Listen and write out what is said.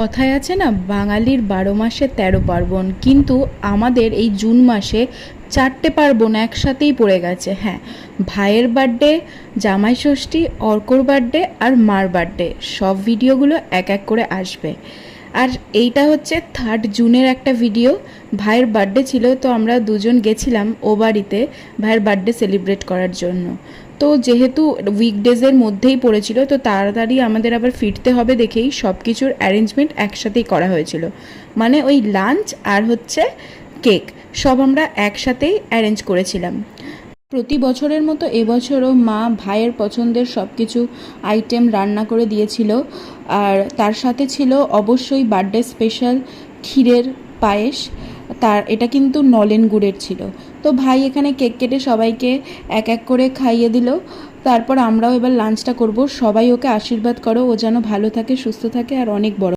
কথায় আছে না, বাঙালির ১২ মাসে ১৩ পার্বণ, কিন্তু আমাদের এই জুন মাসে ৪টে পার্বণ একসাথেই পড়ে গেছে। হ্যাঁ, ভাইয়ের বার্থডে, জামাই ষষ্ঠী, অর্কর বার্থডে আর মার বার্থডে, সব ভিডিওগুলো এক এক করে আসবে। আর এইটা হচ্ছে 3 জুনের একটা ভিডিও। ভাইয়ের বার্থডে ছিল, তো আমরা দুজন গেছিলাম ও বাড়িতে ভাইয়ের বার্থডে সেলিব্রেট করার জন্য। তো যেহেতু উইকডেজের মধ্যেই পড়েছিল, তো তাড়াতাড়ি আমাদের আবার ফিরতে হবে দেখেই সব কিছুর অ্যারেঞ্জমেন্ট একসাথেই করা হয়েছিল। মানে ওই লাঞ্চ আর হচ্ছে কেক, সব আমরা একসাথেই অ্যারেঞ্জ করেছিলাম। প্রতি বছরের মতো এবছরও মা ভাইয়ের পছন্দের সব কিছু আইটেম রান্না করে দিয়েছিল। আর তার সাথে ছিল অবশ্যই বার্থডে স্পেশাল ক্ষীরের পায়েস। এটা কিন্তু নলেন গুড়ের ছিল। তো ভাই এখানে কেক কেটে সবাইকে এক এক করে খাইয়ে দিল। তারপর আমরাও এবার লাঞ্চটা করব। সবাই ওকে আশীর্বাদ করো, ও যেন ভালো থাকে, সুস্থ থাকে আর অনেক বড়